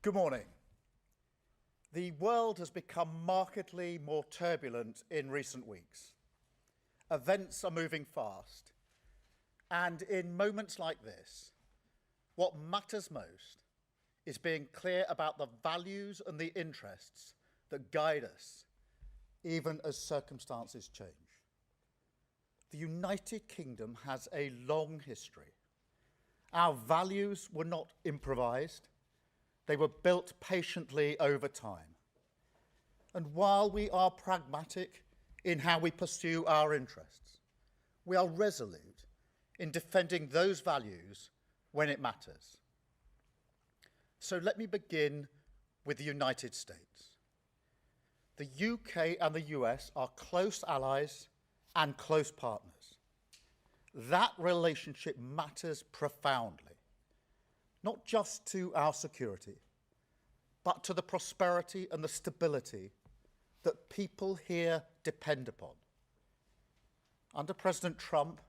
Good morning. The world has become markedly more turbulent in recent weeks. Events are moving fast, and in moments like this, what matters most is being clear about the values and the interests that guide us, even as circumstances change. The United Kingdom has a long history. Our values were not improvised. They were built patiently over time. And while we are pragmatic in how we pursue our interests, we are resolute in defending those values when it matters. So let me begin with the United States. The UK and the US are close allies and close partners. That relationship matters profoundly, not just to our security, but to the prosperity and the stability that people here depend upon. Under President Trump,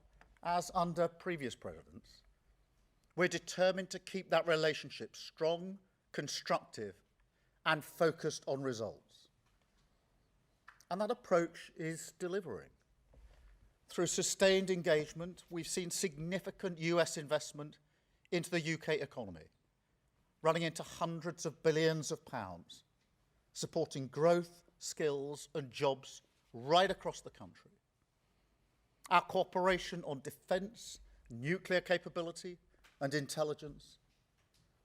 as under previous presidents, we're determined to keep that relationship strong, constructive, and focused on results. And that approach is delivering. Through sustained engagement, we've seen significant US investment into the UK economy, running into hundreds of billions of pounds, supporting growth, skills, and jobs right across the country. Our cooperation on defence, nuclear capability, and intelligence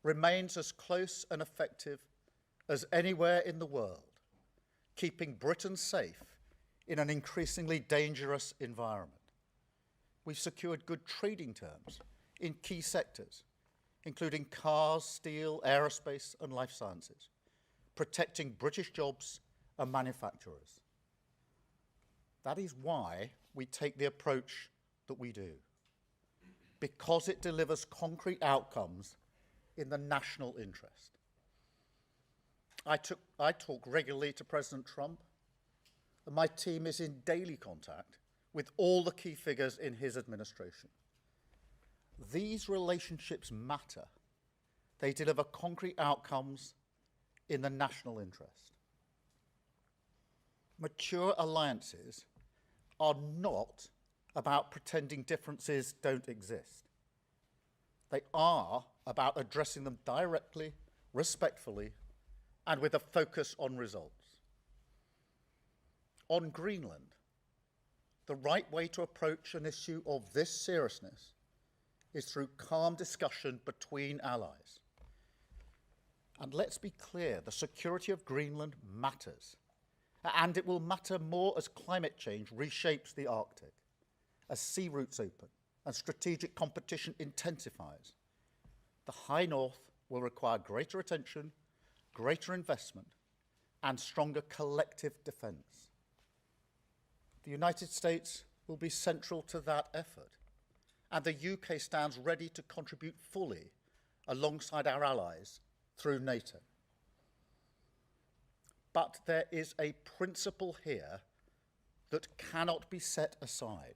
remains as close and effective as anywhere in the world, keeping Britain safe in an increasingly dangerous environment. We've secured good trading terms in key sectors, including cars, steel, aerospace, and life sciences, protecting British jobs and manufacturers. That is why we take the approach that we do, because it delivers concrete outcomes in the national interest. I talk regularly to President Trump, and my team is in daily contact with all the key figures in his administration. These relationships matter. They deliver concrete outcomes in the national interest. Mature alliances are not about pretending differences don't exist. They are about addressing them directly, respectfully, and with a focus on results. On Greenland, the right way to approach an issue of this seriousness is through calm discussion between allies. And let's be clear, the security of Greenland matters, and it will matter more as climate change reshapes the Arctic, as sea routes open and strategic competition intensifies. The High North will require greater attention, greater investment, and stronger collective defence. The United States will be central to that effort, and the UK stands ready to contribute fully alongside our allies through NATO. But there is a principle here that cannot be set aside,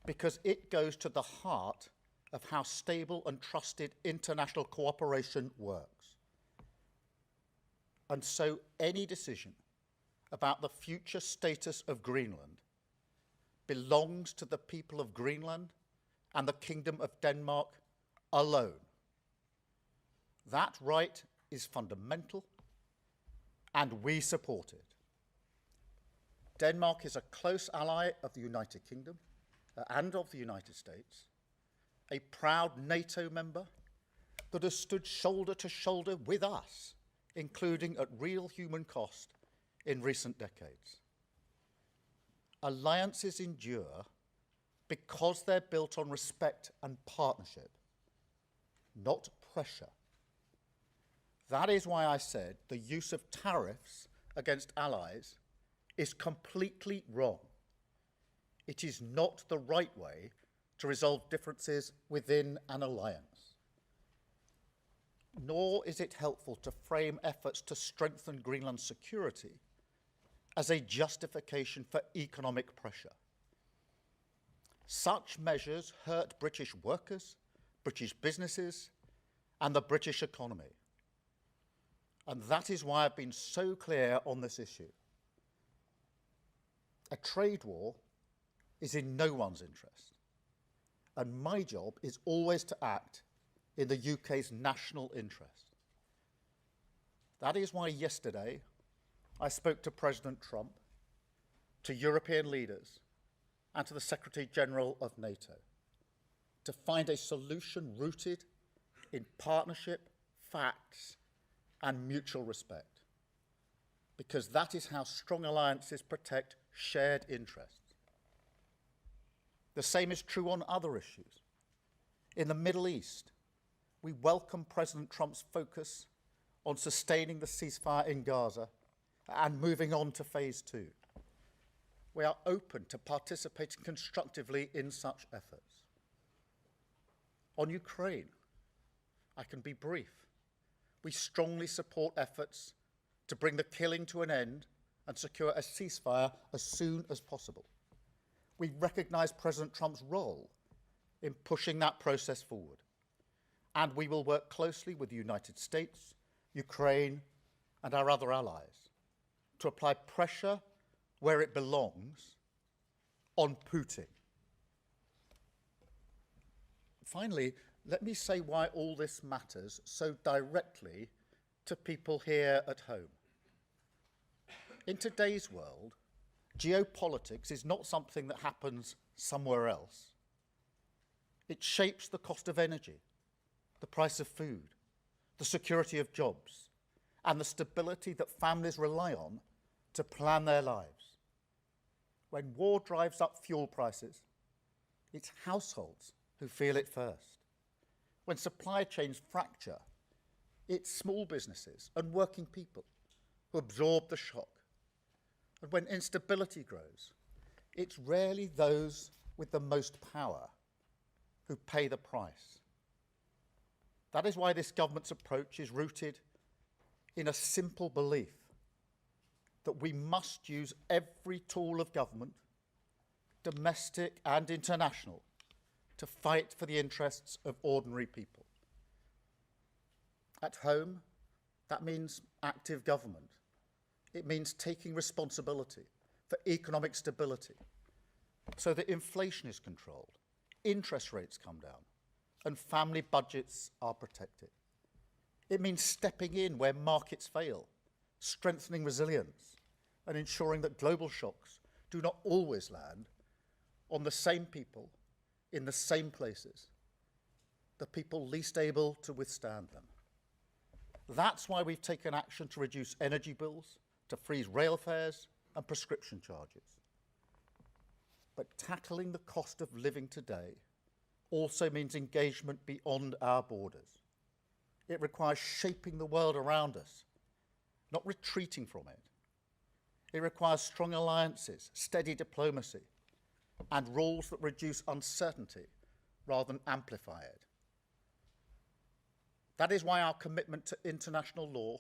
because it goes to the heart of how stable and trusted international cooperation works. And so any decision about the future status of Greenland belongs to the people of Greenland and the Kingdom of Denmark alone. That right is fundamental, and we support it. Denmark is a close ally of the United Kingdom and of the United States, a proud NATO member that has stood shoulder to shoulder with us, including at real human cost in recent decades. Alliances endure because they're built on respect and partnership, not pressure. That is why I said the use of tariffs against allies is completely wrong. It is not the right way to resolve differences within an alliance. Nor is it helpful to frame efforts to strengthen Greenland's security as a justification for economic pressure. Such measures hurt British workers, British businesses, and the British economy. And that is why I've been so clear on this issue. A trade war is in no one's interest. And my job is always to act in the UK's national interest. That is why yesterday I spoke to President Trump, to European leaders, and to the Secretary General of NATO to find a solution rooted in partnership, facts, and mutual respect. Because that is how strong alliances protect shared interests. The same is true on other issues. In the Middle East, we welcome President Trump's focus on sustaining the ceasefire in Gaza and moving on to phase 2. We are open to participating constructively in such efforts. On Ukraine, I can be brief. We strongly support efforts to bring the killing to an end and secure a ceasefire as soon as possible. We recognise President Trump's role in pushing that process forward, and we will work closely with the United States, Ukraine, and our other allies to apply pressure where it belongs on Putin. Finally, let me say why all this matters so directly to people here at home. In today's world, geopolitics is not something that happens somewhere else. It shapes the cost of energy, the price of food, the security of jobs, and the stability that families rely on to plan their lives. When war drives up fuel prices, it's households who feel it first. When supply chains fracture, it's small businesses and working people who absorb the shock. And when instability grows, it's rarely those with the most power who pay the price. That is why this government's approach is rooted in a simple belief that we must use every tool of government, domestic and international, to fight for the interests of ordinary people. At home, that means active government. It means taking responsibility for economic stability so that inflation is controlled, interest rates come down, and family budgets are protected. It means stepping in where markets fail, strengthening resilience, and ensuring that global shocks do not always land on the same people in the same places, the people least able to withstand them. That's why we've taken action to reduce energy bills, to freeze rail fares and prescription charges. But tackling the cost of living today also means engagement beyond our borders. It requires shaping the world around us, not retreating from it. It requires strong alliances, steady diplomacy, and rules that reduce uncertainty rather than amplify it. That is why our commitment to international law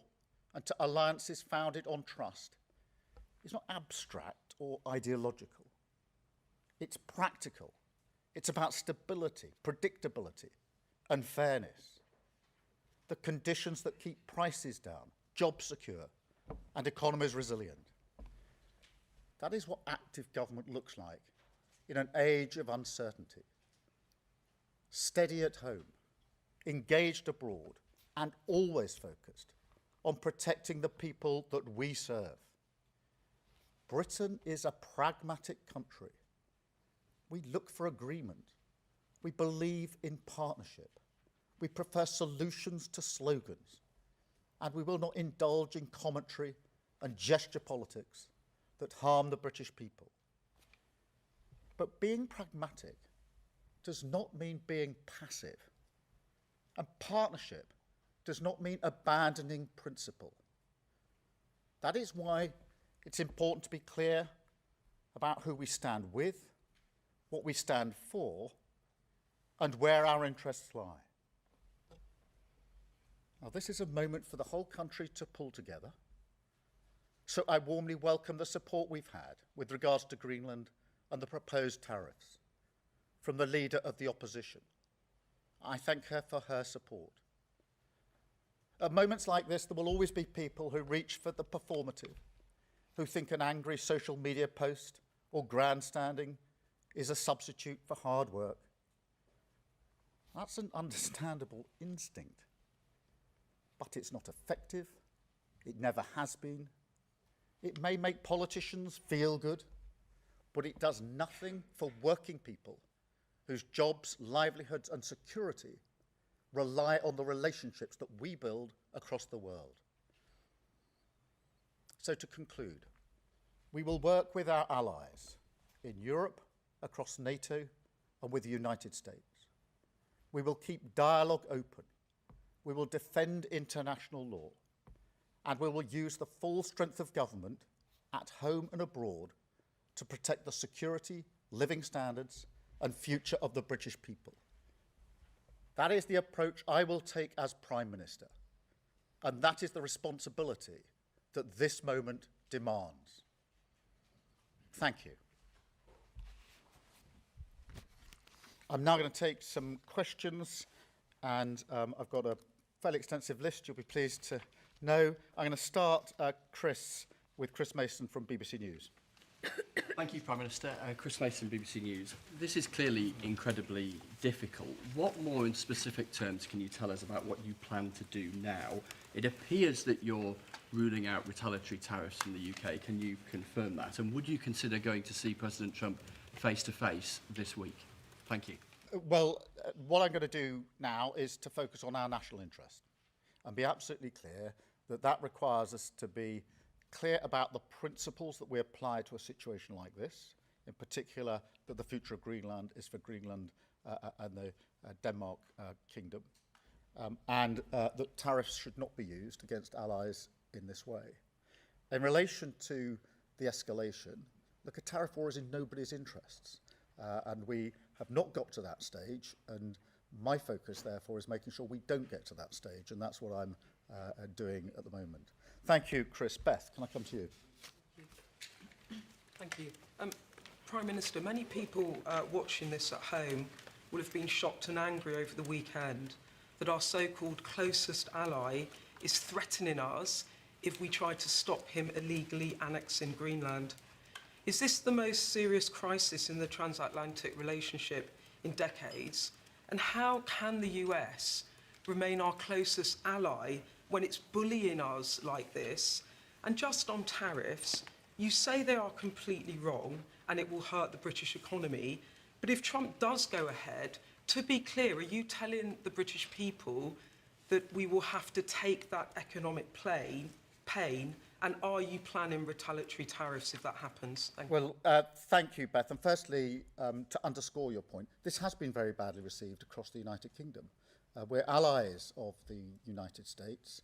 and to alliances founded on trust is not abstract or ideological. It's practical. It's about stability, predictability, and fairness. The conditions that keep prices down, jobs secure, and economies resilient. That is what active government looks like in an age of uncertainty. Steady at home, engaged abroad, and always focused on protecting the people that we serve. Britain is a pragmatic country. We look for agreement. We believe in partnership. We prefer solutions to slogans. And we will not indulge in commentary and gesture politics that harm the British people. But being pragmatic does not mean being passive. And partnership does not mean abandoning principle. That is why it's important to be clear about who we stand with, what we stand for, and where our interests lie. Now, this is a moment for the whole country to pull together. So I warmly welcome the support we've had with regards to Greenland and the proposed tariffs from the leader of the opposition. I thank her for her support. At moments like this, there will always be people who reach for the performative, who think an angry social media post or grandstanding is a substitute for hard work. That's an understandable instinct, but it's not effective. It never has been. It may make politicians feel good, but it does nothing for working people whose jobs, livelihoods and security rely on the relationships that we build across the world. So to conclude, we will work with our allies in Europe, across NATO and with the United States. We will keep dialogue open. We will defend international law. And we will use the full strength of government at home and abroad to protect the security, living standards and future of the British people. That is the approach I will take as Prime Minister, and that is the responsibility that this moment demands. Thank you. I'm now going to take some questions, and I've got a fairly extensive list, you'll be pleased to know. I'm going to start, with Chris Mason from BBC News. Thank you, Prime Minister. Chris Mason, BBC News. This is clearly incredibly difficult. What more in specific terms can you tell us about what you plan to do now? It appears that you're ruling out retaliatory tariffs from the UK. Can you confirm that? And would you consider going to see President Trump face-to-face this week? Thank you. Well, what I'm going to do now is to focus on our national interest and be absolutely clear that that requires us to be clear about the principles that we apply to a situation like this, in particular that the future of Greenland is for Greenland and the Denmark Kingdom, and that tariffs should not be used against allies in this way. In relation to the escalation, look, a tariff war is in nobody's interests, and we have not got to that stage, and my focus, therefore, is making sure we don't get to that stage, and that's what I'm doing at the moment. Thank you, Chris. Beth, can I come to you? Thank you. Prime Minister, many people watching this at home will have been shocked and angry over the weekend that our so-called closest ally is threatening us if we try to stop him illegally annexing Greenland. Is this the most serious crisis in the transatlantic relationship in decades? And how can the US remain our closest ally when it's bullying us like this? And just on tariffs, you say they are completely wrong and it will hurt the British economy, but if Trump does go ahead, to be clear, are you telling the British people that we will have to take that economic pain, and are you planning retaliatory tariffs if that happens? Thank you. Well, thank you, Beth. And firstly, to underscore your point, this has been very badly received across the United Kingdom. We're allies of the United States,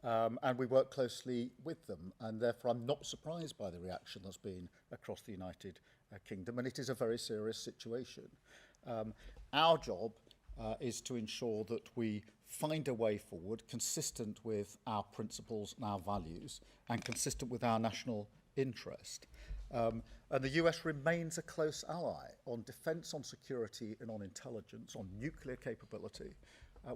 and we work closely with them, and therefore I'm not surprised by the reaction that's been across the United Kingdom, and it is a very serious situation. Our job is to ensure that we find a way forward consistent with our principles and our values and consistent with our national interest. And the US remains a close ally on defence, on security and on intelligence, on nuclear capability.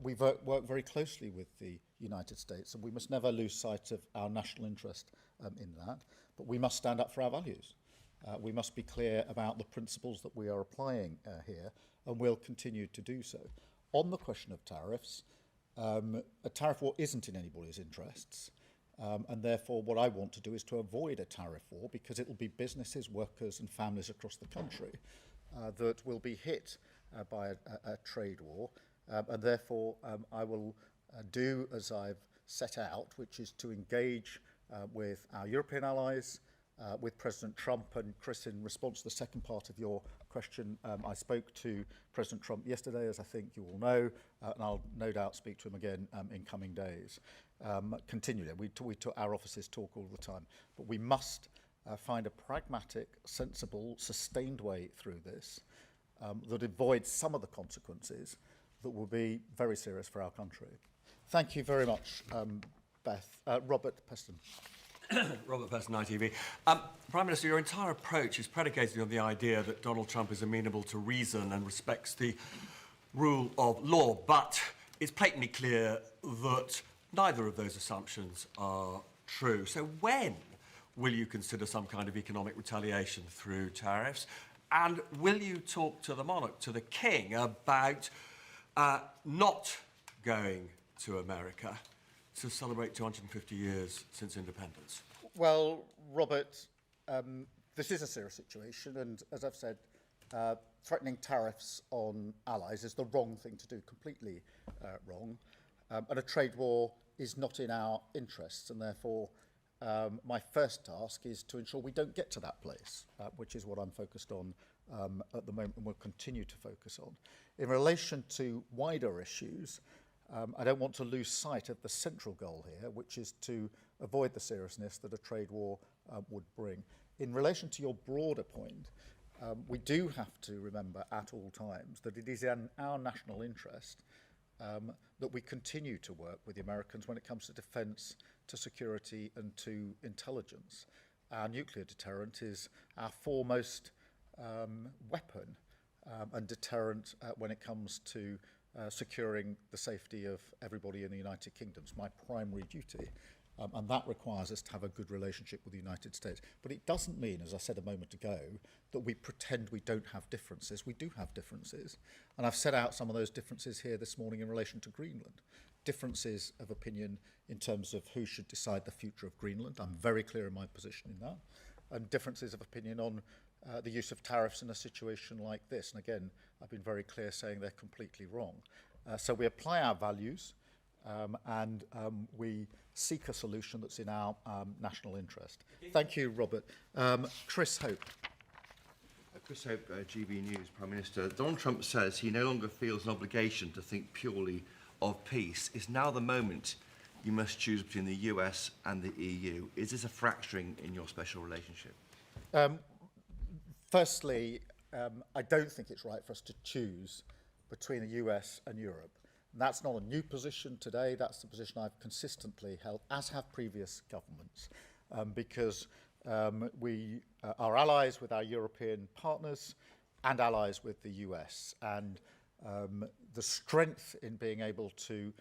We work very closely with the United States, and we must never lose sight of our national interest in that. But we must stand up for our values. We must be clear about the principles that we are applying here, and we'll continue to do so. On the question of tariffs, a tariff war isn't in anybody's interests, and therefore what I want to do is to avoid a tariff war, because it will be businesses, workers and families across the country that will be hit by a trade war, and therefore I will do as I've set out, which is to engage with our European allies, with President Trump. And Chris, in response to the second part of your question, I spoke to President Trump yesterday, as I think you all know, and I'll no doubt speak to him again in coming days. Continually, our offices talk all the time, but we must find a pragmatic, sensible, sustained way through this that avoids some of the consequences that will be very serious for our country. Thank you very much, Beth. Robert Peston. Robert Peston, ITV. Prime Minister, your entire approach is predicated on the idea that Donald Trump is amenable to reason and respects the rule of law, but it's patently clear that Neither of those assumptions are true. So when will you consider some kind of economic retaliation through tariffs? And will you talk to the monarch, to the king, about not going to America to celebrate 250 years since independence? Well, Robert, this is a serious situation, and as I've said, threatening tariffs on allies is the wrong thing to do, completely wrong. And a trade war is not in our interests, and therefore my first task is to ensure we don't get to that place, which is what I'm focused on at the moment and will continue to focus on. In relation to wider issues, I don't want to lose sight of the central goal here, which is to avoid the seriousness that a trade war would bring. In relation to your broader point, we do have to remember at all times that it is in our national interest that we continue to work with the Americans when it comes to defence, to security and to intelligence. Our nuclear deterrent is our foremost weapon and deterrent when it comes to securing the safety of everybody in the United Kingdom. It's my primary duty. And that requires us to have a good relationship with the United States. But it doesn't mean, as I said a moment ago, that we pretend we don't have differences. We do have differences. And I've set out some of those differences here this morning in relation to Greenland. Differences of opinion in terms of who should decide the future of Greenland. I'm very clear in my position in that. And differences of opinion on the use of tariffs in a situation like this. And again, I've been very clear saying they're completely wrong. So we apply our values and we seek a solution that's in our national interest. Thank you, Robert. Chris Hope. Chris Hope, GB News, Prime Minister. Donald Trump says he no longer feels an obligation to think purely of peace. Is now the moment you must choose between the US and the EU? Is this a fracturing in your special relationship? Firstly, I don't think it's right for us to choose between the US and Europe. And that's not a new position today. That's the position I've consistently held, as have previous governments, because we are allies with our European partners and allies with the US. And the strength in being able to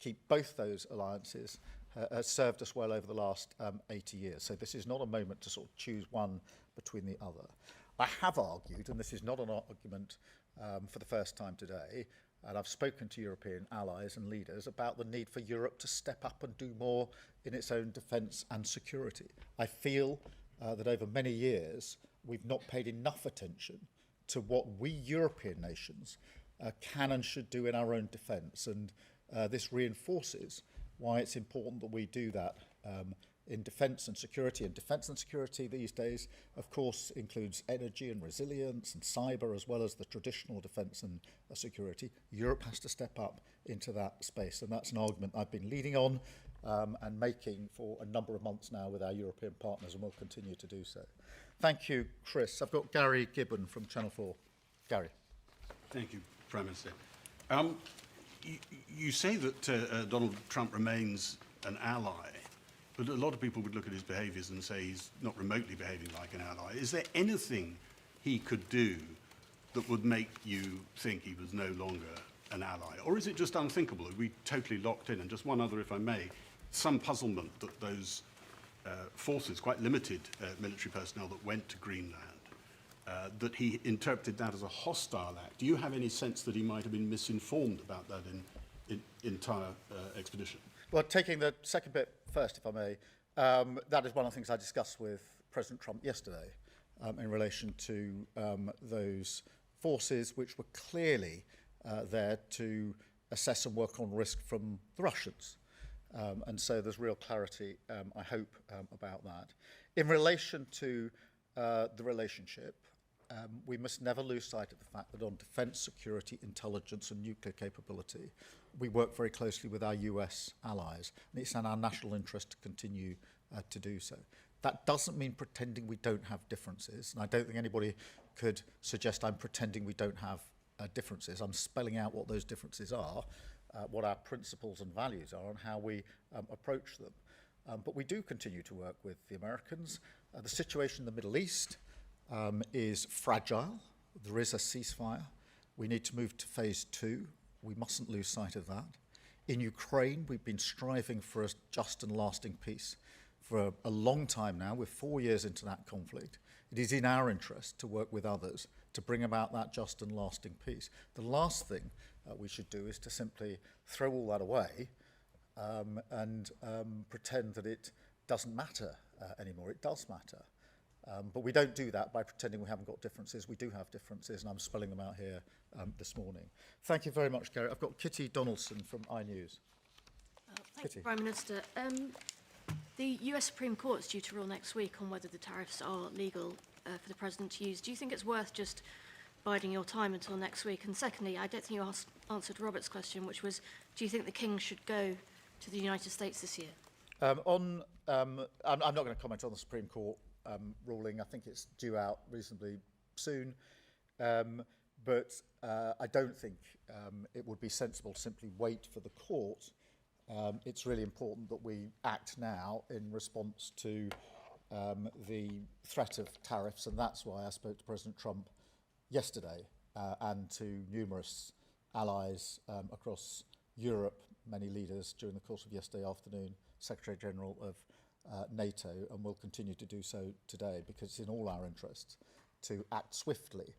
keep both those alliances has served us well over the last 80 years. So this is not a moment to sort of choose one between the other. I have argued, and this is not an argument for the first time today, and I've spoken to European allies and leaders about the need for Europe to step up and do more in its own defence and security. I feel that over many years we've not paid enough attention to what we European nations can and should do in our own defence, and this reinforces why it's important that we do that in defence and security. And defence and security these days, of course, includes energy and resilience and cyber, as well as the traditional defence and security. Europe has to step up into that space, and that's an argument I've been leading on and making for a number of months now with our European partners, and will continue to do so. Thank you, Chris. I've got Gary Gibbon from Channel 4. Gary. Thank you, Prime Minister. You say that Donald Trump remains an ally, but a lot of people would look at his behaviours and say he's not remotely behaving like an ally. Is there anything he could do that would make you think he was no longer an ally? Or is it just unthinkable? Are we totally locked in? And just one other, if I may, some puzzlement that those forces, quite limited military personnel that went to Greenland, that he interpreted that as a hostile act. Do you have any sense that he might have been misinformed about that in entire expedition? Well, taking the second bit first, if I may, that is one of the things I discussed with President Trump yesterday in relation to those forces which were clearly there to assess and work on risk from the Russians. And so there's real clarity, I hope, about that. In relation to the relationship, we must never lose sight of the fact that on defence, security, intelligence and nuclear capability, we work very closely with our US allies, and it's in our national interest to continue to do so. That doesn't mean pretending we don't have differences, and I don't think anybody could suggest I'm pretending we don't have differences. I'm spelling out what those differences are, what our principles and values are, and how we approach them. But we do continue to work with the Americans. The situation in the Middle East is fragile. There is a ceasefire. We need to move to phase 2. We mustn't lose sight of that. In Ukraine, we've been striving for a just and lasting peace for a long time now. We're 4 years into that conflict. It is in our interest to work with others to bring about that just and lasting peace. The last thing we should do is to simply throw all that away and pretend that it doesn't matter anymore. It does matter. But we don't do that by pretending we haven't got differences. We do have differences, and I'm spelling them out here this morning. Thank you very much, Gary. I've got Kitty Donaldson from iNews. Thank you, Prime Minister. The US Supreme Court is due to rule next week on whether the tariffs are legal for the President to use. Do you think it's worth just biding your time until next week? And secondly, I don't think you answered Robert's question, which was, do you think the King should go to the United States this year? I'm not going to comment on the Supreme Court ruling. I think it's due out reasonably soon. But I don't think it would be sensible to simply wait for the court. It's really important that we act now in response to the threat of tariffs, and that's why I spoke to President Trump yesterday and to numerous allies across Europe, many leaders during the course of yesterday afternoon, Secretary General of NATO, and will continue to do so today, because it's in all our interests to act swiftly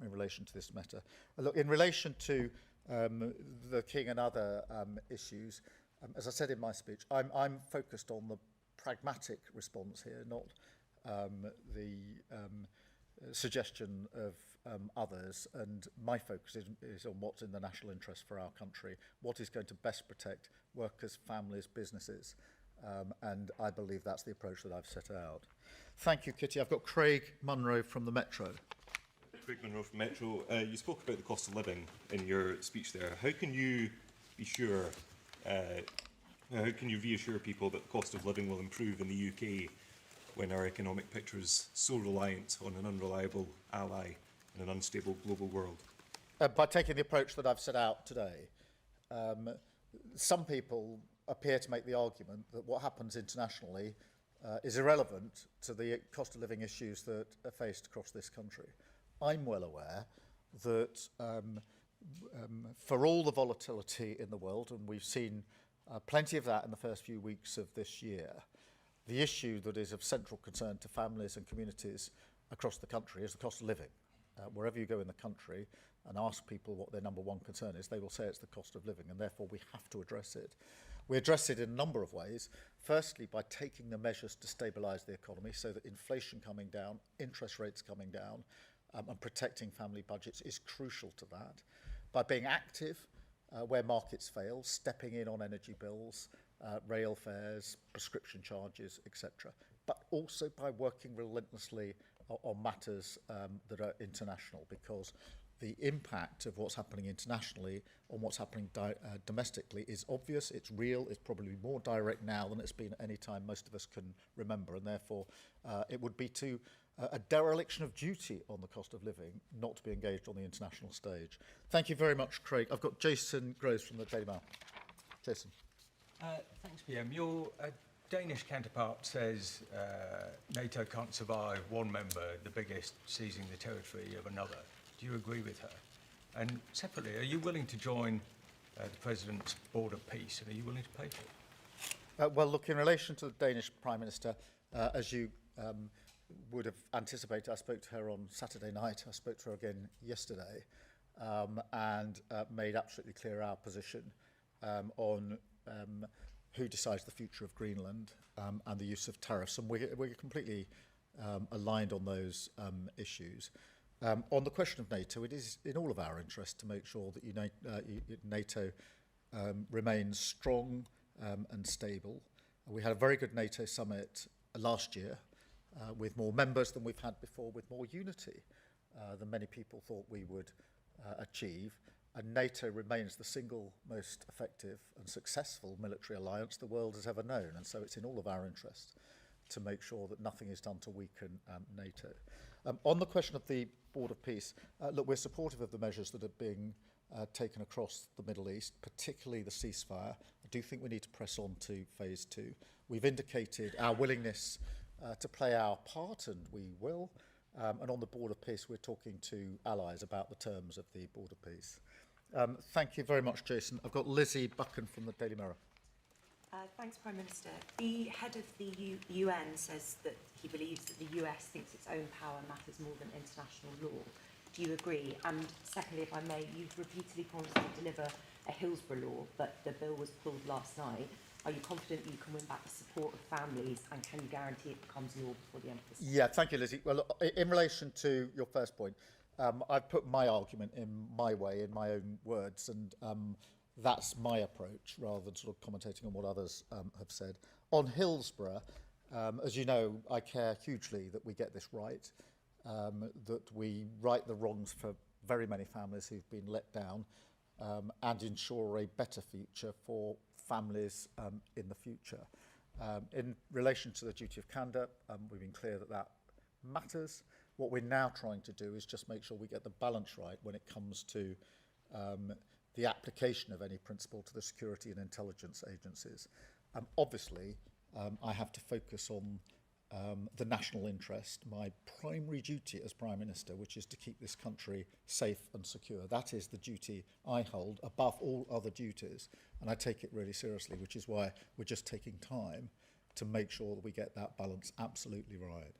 in relation to this matter. Look, in relation to the King and other issues, as I said in my speech, I'm focused on the pragmatic response here, not the suggestion of others, and my focus is on what's in the national interest for our country, what is going to best protect workers, families, businesses, and I believe that's the approach that I've set out. Thank you, Kitty. I've got Craig Munro from the Metro. Craig Munro from Metro. You spoke about the cost of living in your speech there. How can you be sure, how can you reassure people that the cost of living will improve in the UK when our economic picture is so reliant on an unreliable ally in an unstable global world? By taking the approach that I've set out today. Some people appear to make the argument that what happens internationally is irrelevant to the cost of living issues that are faced across this country. I'm well aware that for all the volatility in the world, and we've seen plenty of that in the first few weeks of this year, the issue that is of central concern to families and communities across the country is the cost of living. Wherever you go in the country and ask people what their number one concern is, they will say it's the cost of living, and therefore we have to address it. We address it in a number of ways. Firstly, by taking the measures to stabilise the economy so that inflation coming down, interest rates coming down, and protecting family budgets is crucial to that. By being active where markets fail, stepping in on energy bills, rail fares, prescription charges, etc. But also by working relentlessly on matters that are international, because the impact of what's happening internationally on what's happening domestically is obvious, it's real, it's probably more direct now than it's been at any time most of us can remember, and therefore it would be a dereliction of duty on the cost of living not to be engaged on the international stage. Thank you very much, Craig. I've got Jason Groves from the Daily Mail. Jason. Thanks, PM. Your Danish counterpart says NATO can't survive one member, the biggest, seizing the territory of another. Do you agree with her? And separately, are you willing to join the President's Board of Peace, and are you willing to pay for it? Well, look, in relation to the Danish Prime Minister, as you would have anticipated, I spoke to her on Saturday night, I spoke to her again yesterday, and made absolutely clear our position on who decides the future of Greenland and the use of tariffs, and we're completely aligned on those issues. On the question of NATO, it is in all of our interest to make sure that NATO remains strong and stable. We had a very good NATO summit last year with more members than we've had before, with more unity than many people thought we would achieve. And NATO remains the single most effective and successful military alliance the world has ever known. And so it's in all of our interest to make sure that nothing is done to weaken NATO. On the question of the Board of Peace, look, we're supportive of the measures that are being taken across the Middle East, particularly the ceasefire. I do think we need to press on to phase 2. We've indicated our willingness to play our part, and we will. And on the Board of Peace, we're talking to allies about the terms of the Board of Peace. Thank you very much, Jason. I've got Lizzie Buchan from the Daily Mirror. Thanks, Prime Minister. The head of the UN says that he believes that the US thinks its own power matters more than international law. Do you agree? And secondly, if I may, you've repeatedly promised to deliver a Hillsborough law, but the bill was pulled last night. Are you confident you can win back the support of families, and can you guarantee it becomes law before the end of this? Yeah, thank you, Lizzie. Well, look, in relation to your first point, I've put my argument in my way, in my own words, and that's my approach, rather than sort of commentating on what others have said. On Hillsborough, as you know, I care hugely that we get this right, that we right the wrongs for very many families who've been let down, and ensure a better future for families in the future. In relation to the duty of candour, we've been clear that that matters. What we're now trying to do is just make sure we get the balance right when it comes to the application of any principle to the security and intelligence agencies. Obviously, I have to focus on the national interest, my primary duty as Prime Minister, which is to keep this country safe and secure. That is the duty I hold above all other duties, and I take it really seriously, which is why we're just taking time to make sure that we get that balance absolutely right.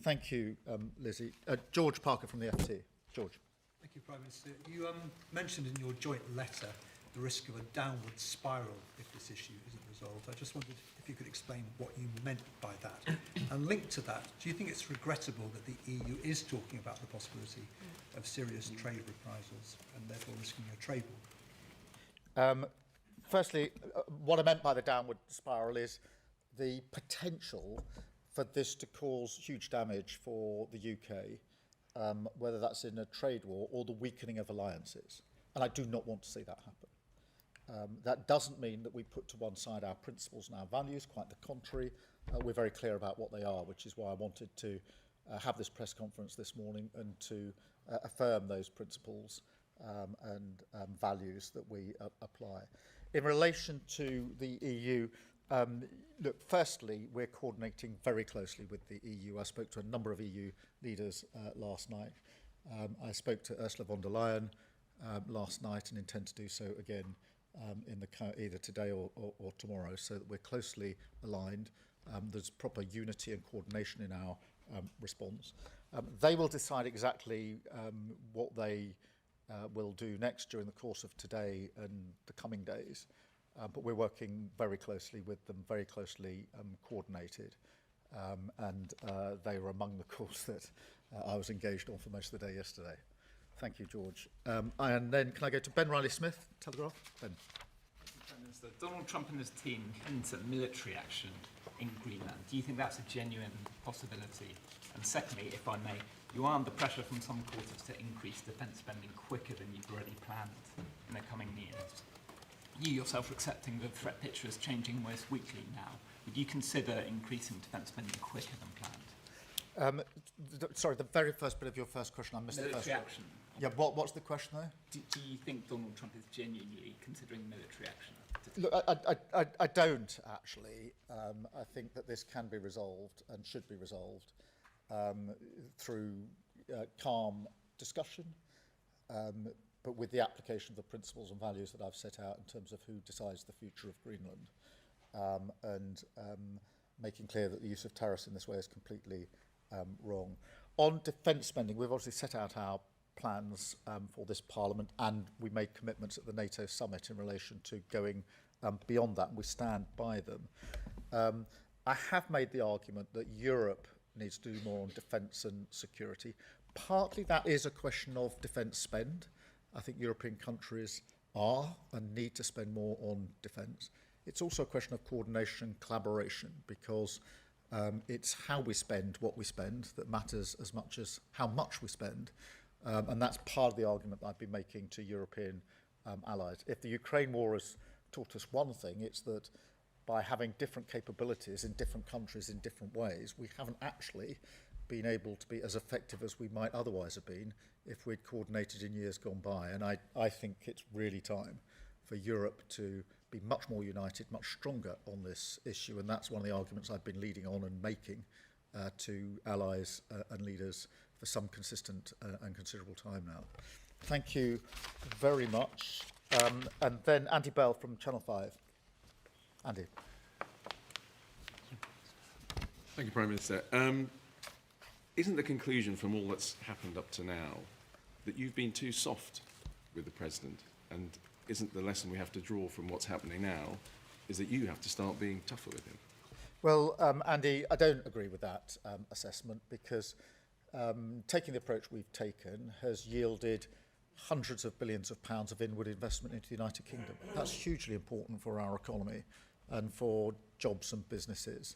Thank you, Lizzie. George Parker from the FT. George. Thank you, Prime Minister. You mentioned in your joint letter the risk of a downward spiral if this issue isn't resolved. I just wondered if you could explain what you meant by that. And linked to that, do you think it's regrettable that the EU is talking about the possibility of serious trade reprisals and therefore risking a trade war? Firstly, what I meant by the downward spiral is the potential for this to cause huge damage for the UK, whether that's in a trade war or the weakening of alliances. And I do not want to see that happen. That doesn't mean that we put to one side our principles and our values, quite the contrary. We're very clear about what they are, which is why I wanted to have this press conference this morning and to affirm those principles and values that we apply. In relation to the EU, look, firstly, we're coordinating very closely with the EU. I spoke to a number of EU leaders last night. I spoke to Ursula von der Leyen last night and intend to do so again either today or tomorrow, so that we're closely aligned. There's proper unity and coordination in our response. They will decide exactly what they will do next during the course of today and the coming days. But we're working very closely with them, very closely coordinated. And they were among the calls that I was engaged on for most of the day yesterday. Thank you, George. And then can I go to Ben Riley-Smith, Telegraph? Ben. Prime Minister, Donald Trump and his team hint at military action in Greenland. Do you think that's a genuine possibility? And secondly, if I may, you are under pressure from some quarters to increase defence spending quicker than you've already planned in the coming years. You yourself are accepting the threat picture is changing almost weekly now. Would you consider increasing defence spending quicker than planned? Sorry, the very first bit of your first question, I missed the first military action. Yeah, what's the question there? Do you think Donald Trump is genuinely considering military action? Look, I don't, actually. I think that this can be resolved and should be resolved through calm discussion, but with the application of the principles and values that I've set out in terms of who decides the future of Greenland, and making clear that the use of tariffs in this way is completely wrong. On defence spending, we've obviously set out our plans for this Parliament, and we made commitments at the NATO summit in relation to going beyond that, and we stand by them. I have made the argument that Europe needs to do more on defence and security. Partly that is a question of defence spend. I think European countries are and need to spend more on defence. It's also a question of coordination and collaboration, because it's how we spend what we spend that matters as much as how much we spend. And that's part of the argument that I've been making to European allies. If the Ukraine war has taught us one thing, it's that by having different capabilities in different countries in different ways, we haven't actually been able to be as effective as we might otherwise have been if we'd coordinated in years gone by. And I think it's really time for Europe to be much more united, much stronger on this issue. And that's one of the arguments I've been leading on and making to allies and leaders for some consistent and considerable time now. Thank you very much. And then Andy Bell from Channel 5. Andy. Thank you, Prime Minister. Isn't the conclusion from all that's happened up to now that you've been too soft with the President? And isn't the lesson we have to draw from what's happening now is that you have to start being tougher with him? Well, Andy, I don't agree with that assessment because taking the approach we've taken has yielded hundreds of billions of pounds of inward investment into the United Kingdom. That's hugely important for our economy and for jobs and businesses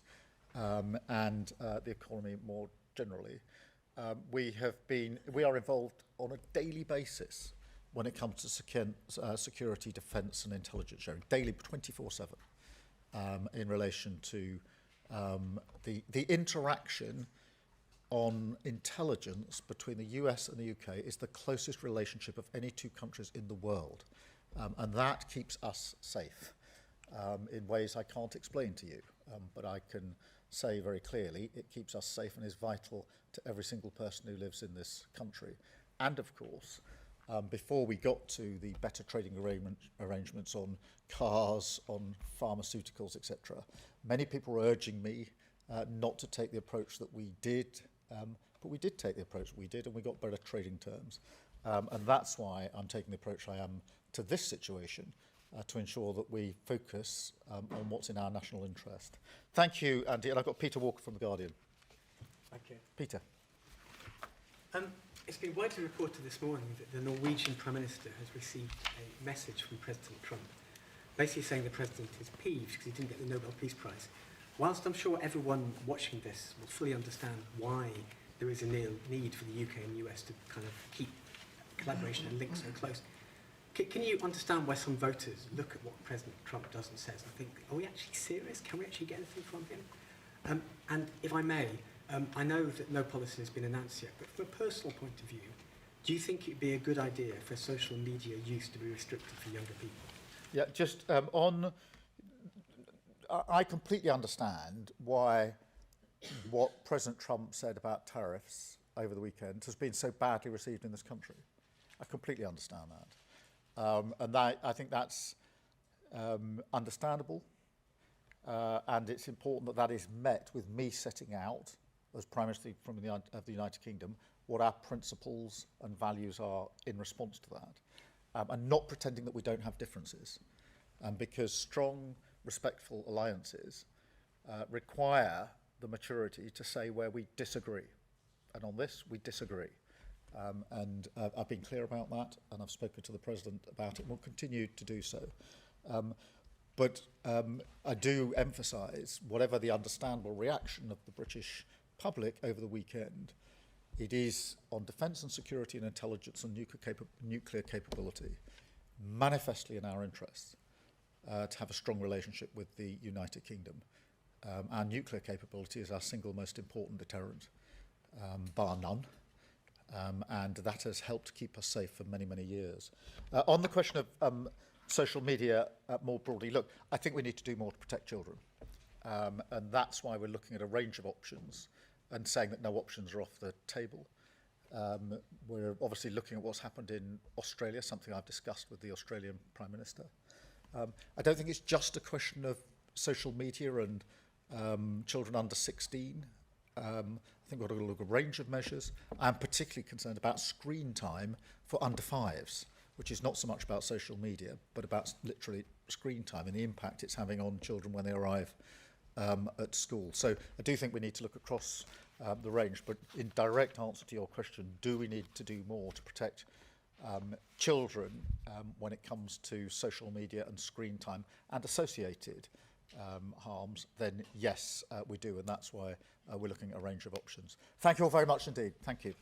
and the economy more generally. We are involved on a daily basis when it comes to security, defence and intelligence sharing, daily 24/7 in relation to the interaction on intelligence between the US and the UK is the closest relationship of any two countries in the world. And that keeps us safe in ways I can't explain to you. But I can say very clearly it keeps us safe and is vital to every single person who lives in this country. And of course, before we got to the better trading arrangements on cars, on pharmaceuticals, etc., many people were urging me not to take the approach that we did, but we did take the approach we did and we got better trading terms. And that's why I'm taking the approach I am to this situation, to ensure that we focus on what's in our national interest. Thank you, Andy. And I've got Peter Walker from The Guardian. Thank you. Peter. It's been widely reported this morning that the Norwegian Prime Minister has received a message from President Trump, basically saying the President is peeved because he didn't get the Nobel Peace Prize. Whilst I'm sure everyone watching this will fully understand why there is a need for the UK and US to kind of keep collaboration and links so close, can you understand why some voters look at what President Trump does and says and think, are we actually serious? Can we actually get anything from him? And if I may, I know that no policy has been announced yet, but from a personal point of view, do you think it would be a good idea for social media use to be restricted for younger people? Yeah, just I completely understand why what President Trump said about tariffs over the weekend has been so badly received in this country. I completely understand that. And I think that's understandable. And it's important that that is met with me setting out, as Prime Minister of the United Kingdom, what our principles and values are in response to that. And not pretending that we don't have differences. Because strong, respectful alliances require the maturity to say where we disagree. And on this, we disagree. And I've been clear about that, and I've spoken to the President about it, and will continue to do so. But I do emphasise, whatever the understandable reaction of the British public over the weekend, it is on defence and security and intelligence and nuclear capability, manifestly in our interests, to have a strong relationship with the United Kingdom. Our nuclear capability is our single most important deterrent, bar none. And that has helped keep us safe for many, many years. On the question of social media more broadly, look, I think we need to do more to protect children. And that's why we're looking at a range of options and saying that no options are off the table. We're obviously looking at what's happened in Australia, something I've discussed with the Australian Prime Minister. I don't think it's just a question of social media and children under 16. I think we've got to look at a range of measures. I'm particularly concerned about screen time for under fives, which is not so much about social media, but about literally screen time and the impact it's having on children when they arrive at school. So I do think we need to look across the range, but in direct answer to your question, do we need to do more to protect children when it comes to social media and screen time and associated harms, then yes, we do, and that's why we're looking at a range of options. Thank you all very much indeed. Thank you.